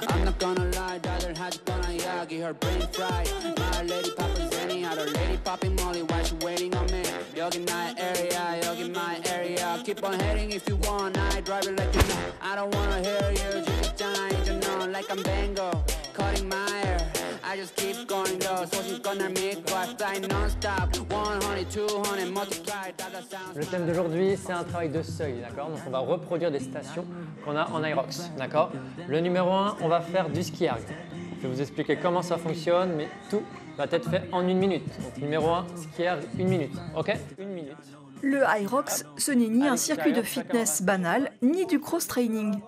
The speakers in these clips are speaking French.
I'm not gonna lie, daughter has gonna yagi, her brain fried. My lady poppin' Zenny, other lady popping Molly, why she waiting on me? You're in my area, keep on heading if you want, I drive it like you know. I don't wanna hear you, just trying to know, like I'm Bango, cutting my hair. I just keep going though, so she's gonna make I fly non-stop, 100, 200, multiply, that sounds. Le thème d'aujourd'hui, c'est un travail de seuil, d'accord? Donc on va reproduire des stations qu'on a en Aerox, d'accord? Le numéro 1, on va faire du ski erg. Je vais vous expliquer comment ça fonctionne, mais tout va être fait en 1 minute. Donc numéro 1, ski erg, 1 minute, ok? 1 minute. Le Aerox, ce n'est ni un circuit de fitness banal, ni du cross-training.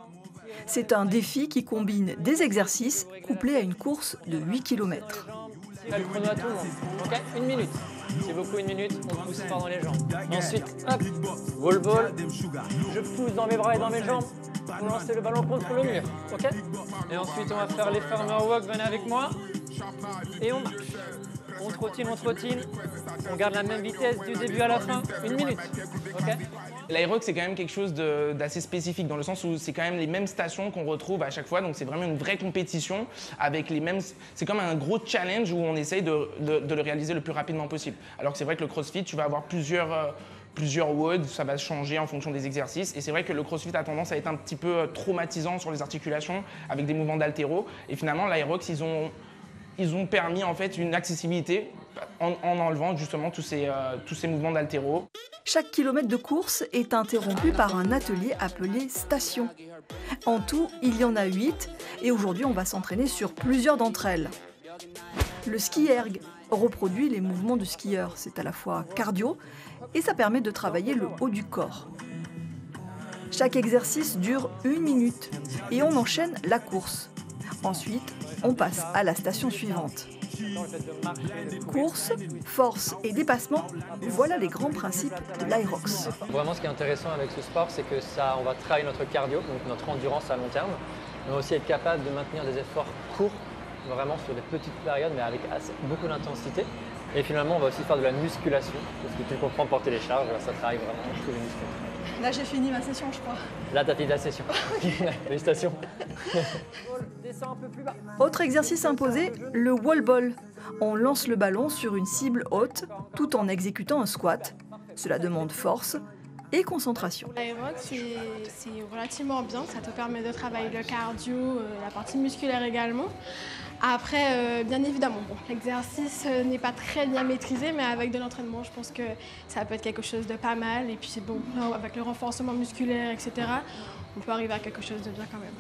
C'est un défi qui combine des exercices couplés à une course de 8 km. Le chrono à tout le monde, ok? 1 minute. C'est beaucoup 1 minute, on pousse fort dans les jambes. Ensuite, hop, wall ball, je pousse dans mes bras et dans mes jambes pour lancer le ballon contre le mur, ok? Et ensuite, on va faire les farmer walk, venez avec moi. Et on marche. On trottine, on garde la même vitesse du début à la fin, 1 minute, ok? L'Aerox, c'est quand même quelque chose d'assez spécifique dans le sens où c'est quand même les mêmes stations qu'on retrouve à chaque fois, donc c'est vraiment une vraie compétition avec les mêmes. C'est comme un gros challenge où on essaye de le réaliser le plus rapidement possible. Alors que c'est vrai que le CrossFit, tu vas avoir plusieurs WOD, ça va changer en fonction des exercices. Et c'est vrai que le CrossFit a tendance à être un petit peu traumatisant sur les articulations avec des mouvements d'haltéro. Et finalement, l'Aerox, ils ont permis en fait une accessibilité en enlevant justement tous ces mouvements d'haltéro. Chaque kilomètre de course est interrompu par un atelier appelé station. En tout, il y en a 8 et aujourd'hui on va s'entraîner sur plusieurs d'entre elles. Le ski erg reproduit les mouvements du skieur, c'est à la fois cardio et ça permet de travailler le haut du corps. Chaque exercice dure 1 minute et on enchaîne la course. Ensuite, on passe à la station suivante. Course, force et dépassement, voilà les grands principes de l'Aerox. Vraiment, ce qui est intéressant avec ce sport, c'est que on va travailler notre cardio, donc notre endurance à long terme. On va aussi être capable de maintenir des efforts courts, vraiment sur des petites périodes, mais avec beaucoup d'intensité. Et finalement, on va aussi faire de la musculation, parce que tu comprends porter les charges, ça travaille vraiment tous les muscles. Là, j'ai fini ma session, je crois. Là, t'as fini la session. Félicitations. Autre exercice imposé, le wall ball. On lance le ballon sur une cible haute tout en exécutant un squat. Cela demande force et concentration. L'Aerox, c'est relativement bien. Ça te permet de travailler le cardio, la partie musculaire également. Après, bien évidemment, l'exercice n'est pas très bien maîtrisé, mais avec de l'entraînement, je pense que ça peut être quelque chose de pas mal. Et puis c'est bon, avec le renforcement musculaire, etc., on peut arriver à quelque chose de bien quand même.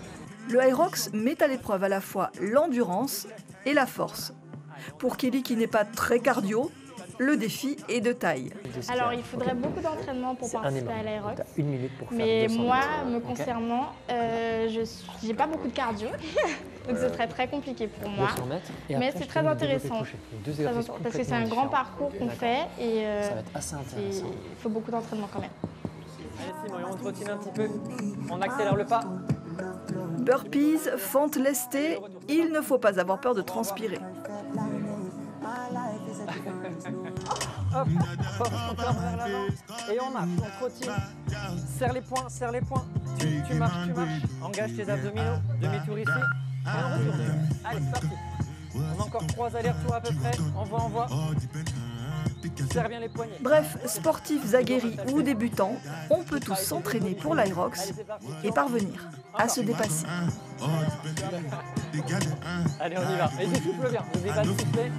Le Aerox met à l'épreuve à la fois l'endurance et la force. Pour Kelly qui n'est pas très cardio, le défi est de taille. Alors, il faudrait beaucoup d'entraînement pour participer à l'Aerox. Mais moi, me concernant, je n'ai pas beaucoup de cardio, donc ce serait très compliqué pour moi. Mais c'est très intéressant, parce que c'est un grand parcours qu'on fait et il faut beaucoup d'entraînement quand même. Allez Simon, on trottine un petit peu, on accélère le pas. Burpees, fente lestée, il ne faut pas avoir peur de transpirer. Hop, encore vers l'avant, et on marche, on trottine, serre les poings, tu marches, engage tes abdominaux, demi-tour ici, et on retourne. Allez, c'est parti. On a encore 3 allers-retours à peu près, envoie, serre bien les poignets. Bref, sportifs aguerris ou débutants, on peut tous s'entraîner pour l'Aerox et parvenir à se dépasser. Allez, on y va, et tu souffles bien, n'oublie pas de souffler.